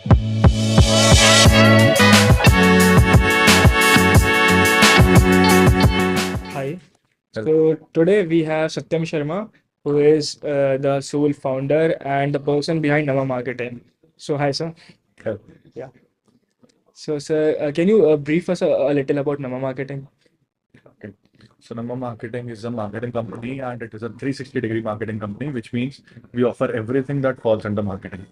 Hi. So today we have Satyam Sharma, who is the sole founder and the person behind Namma Marketing. So hi, sir. Hello. Yeah. So, sir, can you brief us a little about Namma Marketing? Okay. So Namma Marketing is a marketing company and it is a 360-degree marketing company, which means we offer everything that falls under marketing.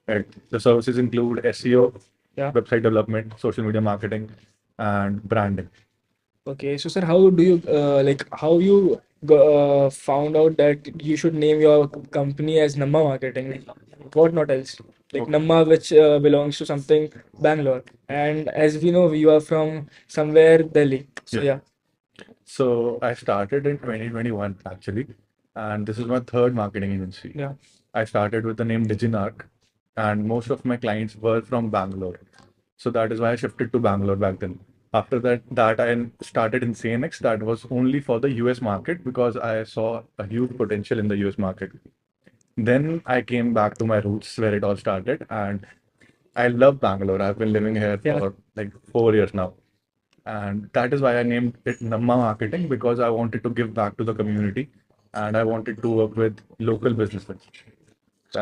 Right. The services include SEO, Yeah. website development, social media marketing, and branding. Okay. So, sir, how do you how you found out that you should name your company as Namma Marketing? What not else? Like Okay. Namma, which belongs to something Bangalore, and as we know, you are from somewhere Delhi. So Yeah. yeah. So I started in 2021 actually, and this is my third marketing agency. Yeah. I started with the name Diginarc, and most of my clients were from Bangalore. So that is why I shifted to Bangalore back then. After that I started in CNX. That was only for the US market because I saw a huge potential in the US market. Then I came back to my roots where it all started, and I love Bangalore. I've been living here Yeah. for like 4 years now. And that is why I named it Namma Marketing because I wanted to give back to the community and I wanted to work with local businesses.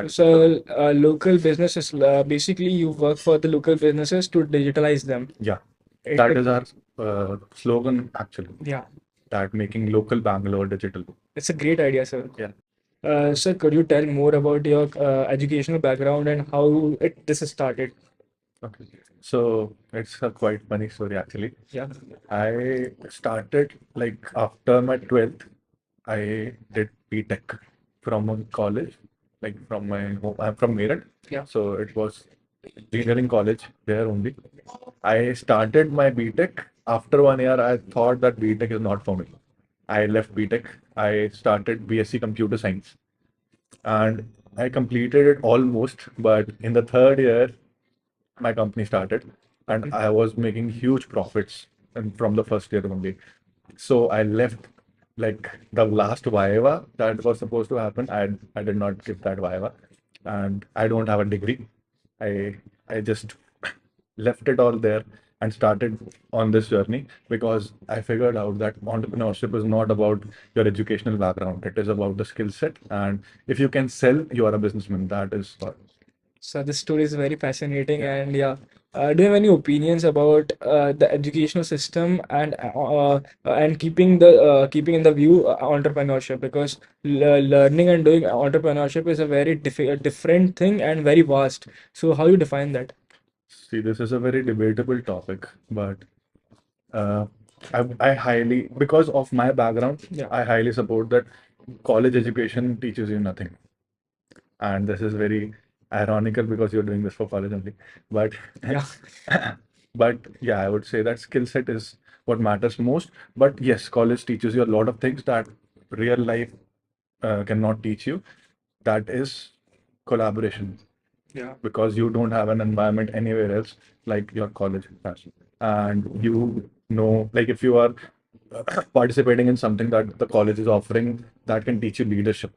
So, local businesses, basically, you work for the local businesses to digitalize them. Yeah, It, that is our slogan actually. Yeah, That making local Bangalore digital. it's a great idea, sir. Yeah. Sir, could you tell more about your educational background and how this started? Okay. So it's a quite funny story actually. Yeah. I started like after my 12th, I did B.Tech from a college, like from my home. I'm from Meerut. Yeah. So it was engineering college there only. I started my B.Tech. After 1 year, I thought that B.Tech is not for me. I left B.Tech. I started BSc Computer Science and I completed it almost. But in the third year, my company started and I was making huge profits and from the first year only. So I left like the last Viva that was supposed to happen. I did not give that Viva and I don't have a degree. I just left it all there and started on this journey because I figured out that entrepreneurship is not about your educational background. It is about the skill set. And if you can sell, you are a businessman. That is what. So this story is very fascinating, and yeah, do you have any opinions about the educational system and keeping in the view entrepreneurship? Because learning and doing entrepreneurship is a very different thing and very vast. So how you define that? See, this is a very debatable topic, but uh, I highly, because of my background, Yeah. I highly support that college education teaches you nothing. And this is very ironical because you're doing this for college only. But Yeah. but yeah, I would say that skill set is what matters most. But yes, college teaches you a lot of things that real life cannot teach you. That is collaboration Yeah. because you don't have an environment anywhere else like your college has. And you know, like if you are participating in something that the college is offering, that can teach you leadership.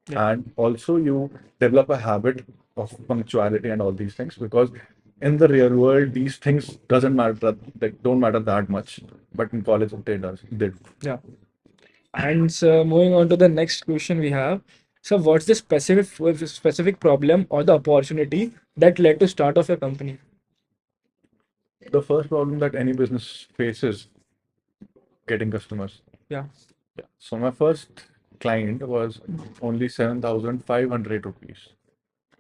Yeah. And also you develop a habit of punctuality and all these things because in the real world these things doesn't matter, they don't matter that much, but in college they do. Yeah. And so moving on to the next question we have. So what's the specific problem or the opportunity that led to start of your company? The first problem that any business faces, getting customers. Yeah. Yeah. So my first client was only 7,500 rupees.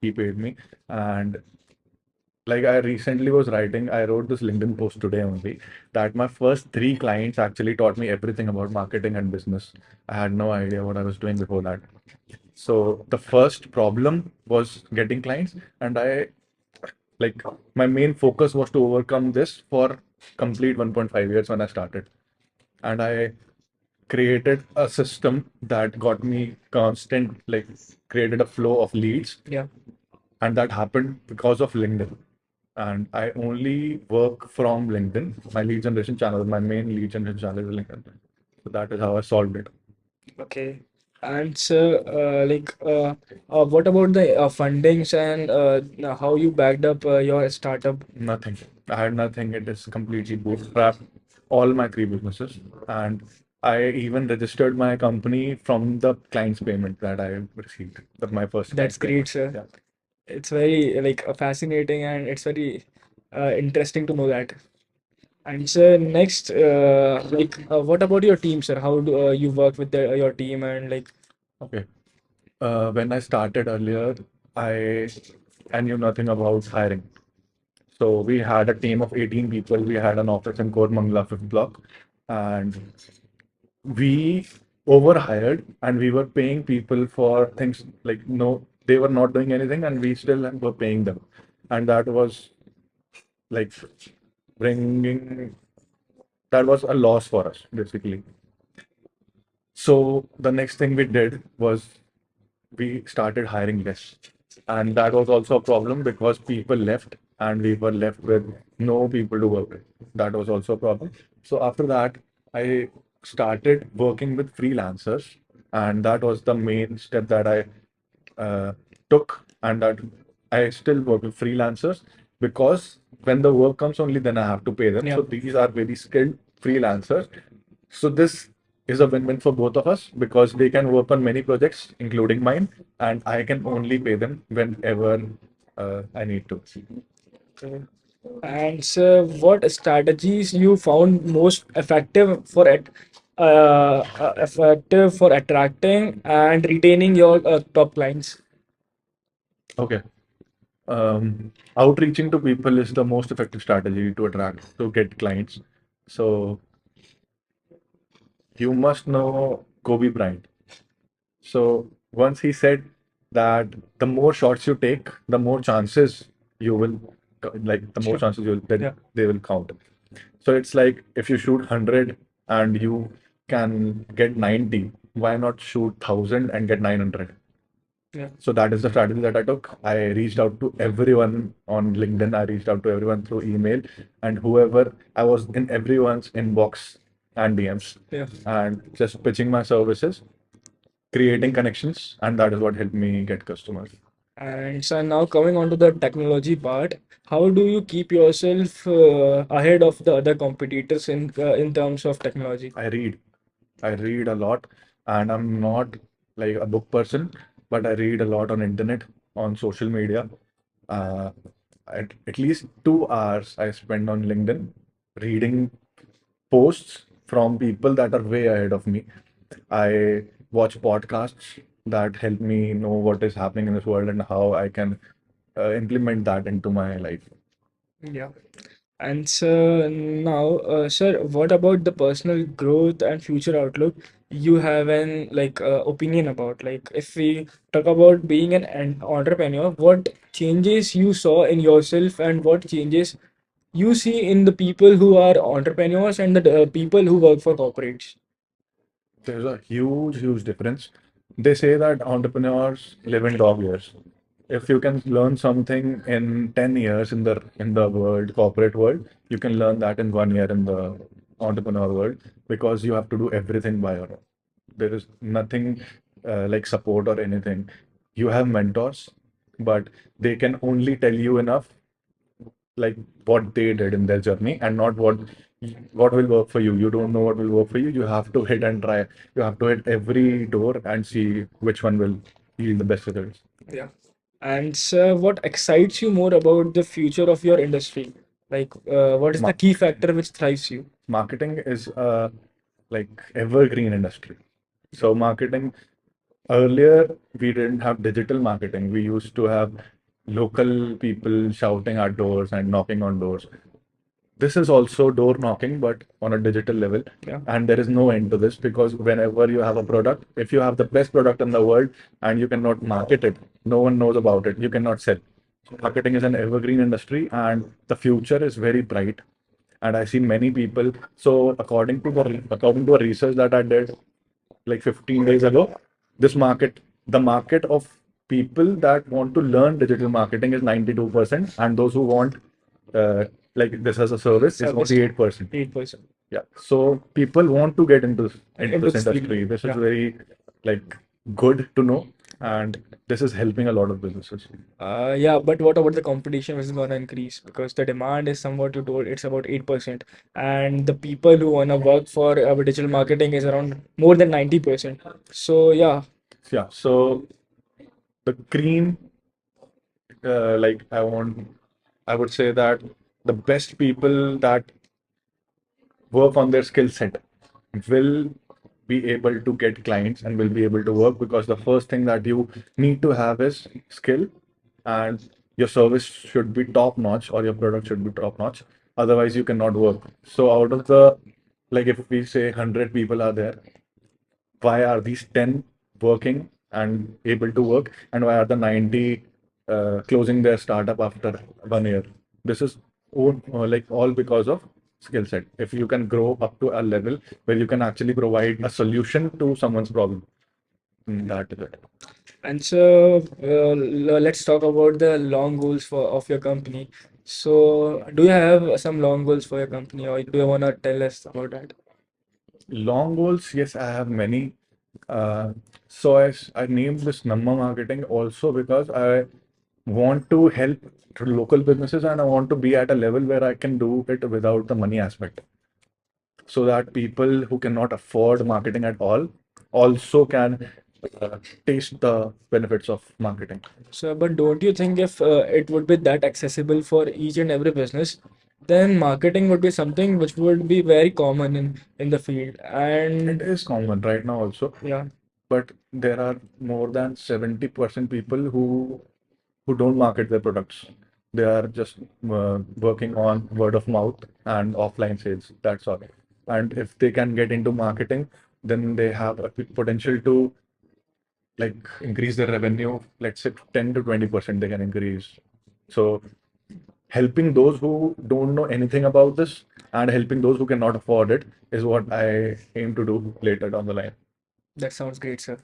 He paid me. And like I recently was writing, I wrote this LinkedIn post today only that my first three clients actually taught me everything about marketing and business. I had no idea what I was doing before that. So the first problem was getting clients, and I like my main focus was to overcome this for complete 1.5 years when I started. And I created a system that got me constant, like created a flow of leads. Yeah. And that happened because of LinkedIn. And I only work from LinkedIn. My lead generation channel, my main lead generation channel is LinkedIn. So that is how I solved it. Okay. And so, what about the fundings and how you backed up your startup? Nothing. I had nothing. It is completely bootstrapped, all my three businesses. And I even registered my company from the client's payment that I received, my first That's client great, payment. sir. Yeah. It's very like fascinating, and it's very interesting to know that. And so next, what about your team, sir? How do you work with your team and like? Okay. When I started earlier, I I knew nothing about hiring. So we had a team of 18 people. We had an office in Koramangala, fifth block, and we overhired and we were paying people for things like no, they were not doing anything and we still were paying them. And that was like bringing, that was a loss for us, basically. So the next thing we did was we started hiring less. And that was also a problem because people left and we were left with no people to work with. That was also a problem. So after that, I started working with freelancers, and that was the main step that I took, and that I still work with freelancers because when the work comes only then I have to pay them. Yeah. So these are very skilled freelancers. So this is a win-win for both of us because they can work on many projects, including mine, and I can only pay them whenever I need to. Okay. And so, what strategies you found most effective for attracting and retaining your top clients? Okay. Outreaching to people is the most effective strategy to attract, to get clients. So you must know Kobe Bryant. So once he said that the more shots you take, the more chances you will, like the more Sure. chances you'll that Yeah. they will count. So it's like if you shoot 100 and you can get 90, why not shoot 1,000 and get 900? Yeah. So that is the strategy that I took. I reached out to everyone on LinkedIn. I reached out to everyone through email, and whoever I was in everyone's inbox and DMs, Yeah. and just pitching my services, creating connections, and that is what helped me get customers. And so now coming on to the technology part, how do you keep yourself ahead of the other competitors in terms of technology? I read. I read a lot, and I'm not like a book person, but I read a lot on internet, on social media. Uh, at least 2 hours I spend on LinkedIn reading posts from people that are way ahead of me. I watch podcasts that help me know what is happening in this world and how I can implement that into my life. Yeah. And so now, sir, what about the personal growth and future outlook? You have an opinion about, like, if we talk about being an entrepreneur, what changes you saw in yourself and what changes you see in the people who are entrepreneurs and the people who work for corporates? There's a huge difference. They say that entrepreneurs live in dog years. If you can learn something in 10 years in the world, corporate world, you can learn that in 1 year in the entrepreneur world because you have to do everything by your own. There is nothing like support or anything. You have mentors, but they can only tell you enough like what they did in their journey and not what will work for you. You don't know what will work for you. You have to hit and try. You have to hit every door and see which one will yield the best results. Yeah. And so what excites you more about the future of your industry? Like, what is the Ma- key factor which thrives you? Marketing is a like evergreen industry. So marketing, earlier we didn't have digital marketing. We used to have local people shouting at doors and knocking on doors. This is also door knocking, but on a digital level. Yeah. And there is no end to this because whenever you have a product, if you have the best product in the world and you cannot market it, no one knows about it, you cannot sell. So marketing is an evergreen industry and the future is very bright. And I see many people. So according to a research that I did like 15 days ago, the market of people that want to learn digital marketing is 92%, and those who want uh, like this as a service is Service only 8%. 8%. Yeah. So people want to get into Into this this field. industry. This is Yeah. very like good to know, and this is helping a lot of businesses. Yeah, but what about the competition which is gonna increase? Because the demand is somewhat you told it's about 8%, and the people who wanna work for digital marketing is around more than 90%. So yeah, Yeah, so the green, like I would say that the best people that work on their skill set will be able to get clients and will be able to work, because the first thing that you need to have is skill, and your service should be top notch or your product should be top notch. Otherwise, you cannot work. So, out of the, like, if we say 100 people are there, why are these 10 working and able to work, and why are the 90 closing their startup after 1 year? This is all because of skill set. If you can grow up to a level where you can actually provide a solution to someone's problem, that is it. and so let's talk about the long goals for of your company. So do you have some long goals for your company, or do you wanna tell us about that? Long goals, yes, I have many. Uh, so I named this Namma Marketing also because I want to help to local businesses, and I want to be at a level where I can do it without the money aspect, so that people who cannot afford marketing at all also can uh, taste the benefits of marketing. So, but don't you think if it would be that accessible for each and every business, then marketing would be something which would be very common in the field. It And is common right now also, yeah, but there are more than 70% people who don't market their products. They are just working on word of mouth and offline sales. That's all. And if they can get into marketing, then they have a potential to like increase their revenue. Let's say 10 to 20% they can increase. So helping those who don't know anything about this and helping those who cannot afford it is what I aim to do later down the line. that sounds great, sir.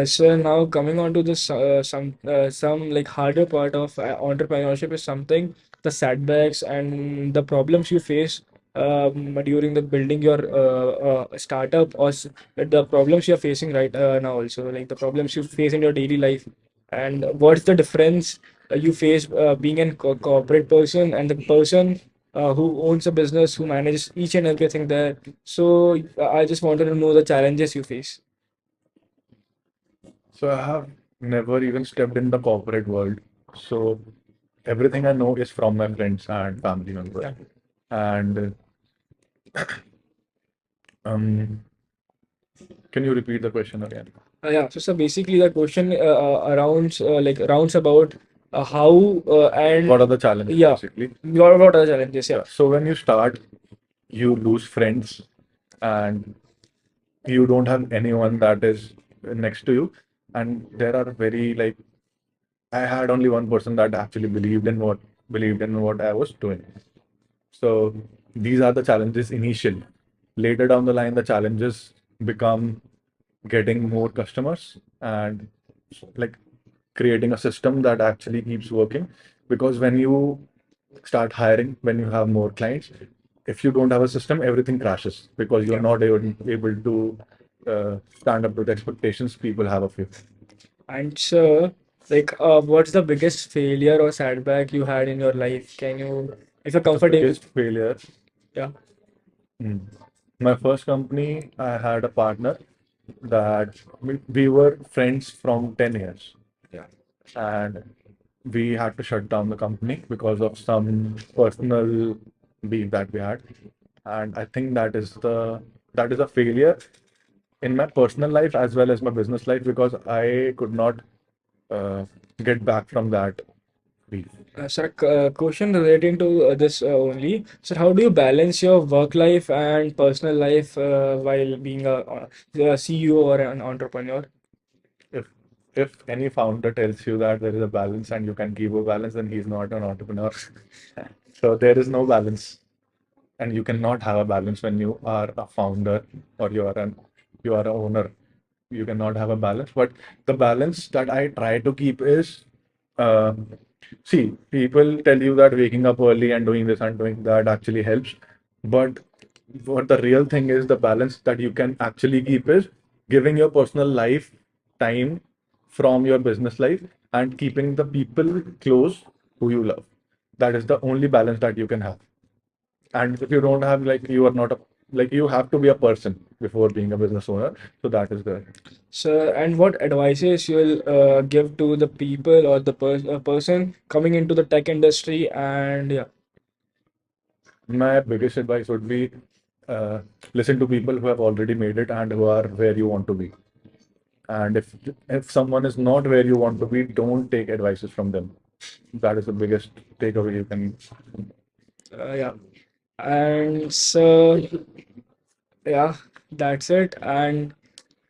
So now coming on to this, some like harder part of entrepreneurship is something the setbacks and the problems you face during the building your startup, or the problems you're facing right now also, like the problems you face in your daily life, and what's the difference you face being a corporate person and the person who owns a business, who manages each and everything there. So I just wanted to know the challenges you face. So I have never even stepped in the corporate world. So everything I know is from my friends and family members. Yeah. And um, can you repeat the question again? Yeah, so basically the question around like rounds about how and What are the challenges yeah, basically? what are the challenges? Yeah, Yeah. So when you start, you lose friends and you don't have anyone that is next to you. And there are very like I had only one person that actually believed in what I was doing. So these are the challenges initially. Later down the line, the challenges become getting more customers and like creating a system that actually keeps working. Because when you start hiring, when you have more clients, if you don't have a system, everything crashes because you're yeah. not able to stand up to the expectations people have of you. And so like what's the biggest failure or setback you had in your life? Can you, if you're The comfortable? biggest failure. Yeah. Hmm. My first company, I had a partner that we were friends from 10 years, Yeah. and we had to shut down the company because of some personal beef that we had. And I think that is a failure in my personal life as well as my business life, because I could not uh, get back from that beef. Sir, question relating to this only. So, how do you balance your work life and personal life while being a CEO or an entrepreneur? If any founder tells you that there is a balance and you can keep a balance, then he's not an entrepreneur. So there is no balance, and you cannot have a balance when you are a founder or you are an owner. You cannot have a balance. But the balance that I try to keep is, uh, see, people tell you that waking up early and doing this and doing that actually helps, but what the real thing is, the balance that you can actually keep is giving your personal life time from your business life and keeping the people close who you love. That is the only balance that you can have. And if you don't have, like, you are not a, like, you have to be a person before being a business owner. So that is the So, and what advices you'll give to the people or the person coming into the tech industry? And yeah, my biggest advice would be uh, listen to people who have already made it and who are where you want to be. And if someone is not where you want to be, don't take advices from them. That is the biggest takeaway you can. yeah. And so, yeah, that's it. And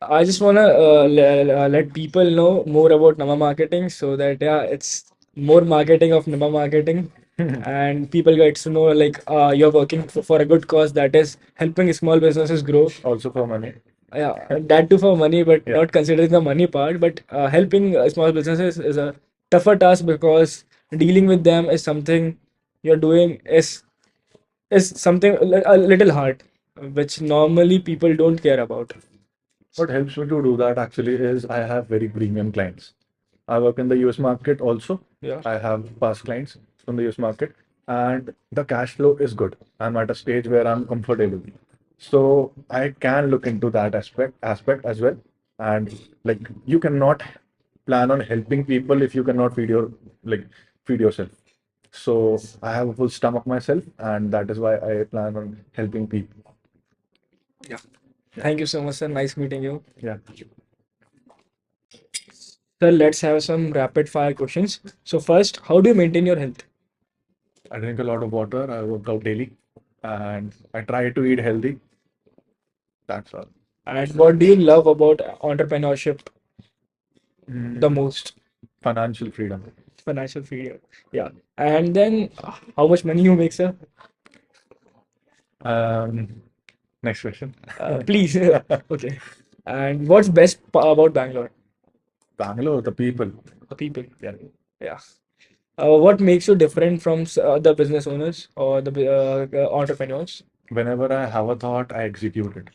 I just wanna let people know more about Namma Marketing so that yeah, it's more marketing of Namma Marketing, and people get to know like you're working for a good cause that is helping small businesses grow. Also for money. Yeah, that too for money, but Yeah. not considering the money part. But helping small businesses is a tougher task because dealing with them is something you're doing is something a little hard, which normally people don't care about. What helps me to do that actually is I have very premium clients. I work in the US market also. Yeah. I have past clients from the US market, and the cash flow is good. I'm at a stage where I'm comfortable. So I can look into that aspect as well. And like, you cannot plan on helping people if you cannot like feed yourself. So I have a full stomach myself, and that is why I plan on helping people. Yeah. Thank you so much, sir. Nice meeting you. Yeah. Sir, let's have some rapid fire questions. So first, how do you maintain your health? I drink a lot of water. I work out daily, and I try to eat healthy. That's all. And what do you love about entrepreneurship the Mm, most? financial freedom. Financial freedom. Yeah. And then how much money you make, sir? Um, Next question. Please. Okay. And what's best about Bangalore? Bangalore, the people. The people. Yeah. Yeah. What makes you different from the business owners or the entrepreneurs? Whenever I have a thought, I execute it.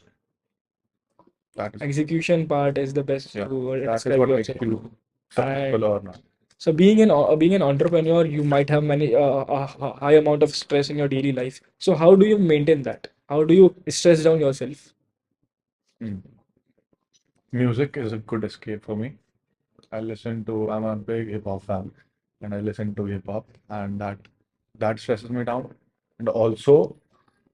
That is, Execution part is the best yeah. to That is describe what makes yourself. you And successful or not. so being an entrepreneur, you might have many a high amount of stress in your daily life. So how do you maintain that? How do you stress down yourself? Mm. Music is a good escape for me. I'm a big hip hop fan, and I listen to hip hop, and that stresses me down. And also,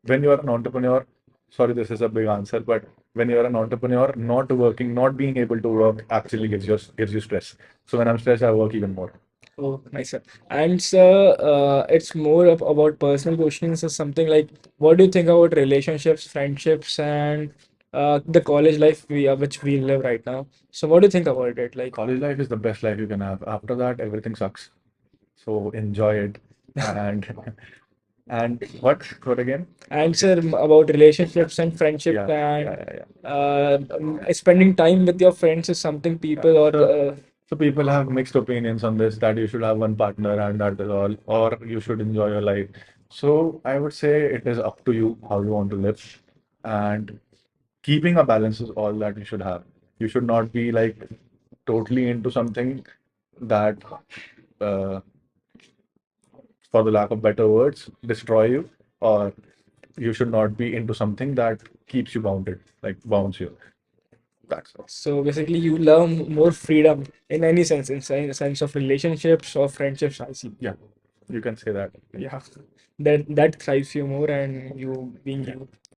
when you are an entrepreneur, sorry, this is a big answer, but when you are an entrepreneur, not working, not being able to work actually gives you stress. So when I'm stressed, I work even more. Oh, nice, sir. And sir, it's more about personal questions or something like, what do you think about relationships, friendships, and the college life which we live right now? So what do you think about it? Like, College life is the best life you can have. After that, everything sucks. So enjoy it. And and what again? answer about relationships and friendship Yeah, and yeah, yeah, yeah. spending time with your friends is something people or So people have mixed opinions on this, that you should have one partner and that is all, or you should enjoy your life. So I would say it is up to you how you want to live, and keeping a balance is all that you should have. You should not be like totally into something that, uh, for the lack of better words, destroy you, or you should not be into something that keeps you bounded, like bounds you. That's all. so basically you love more freedom in any sense, in the sense of relationships or friendships, I see. Yeah, you can say that. Yeah, that thrives you more and you being you.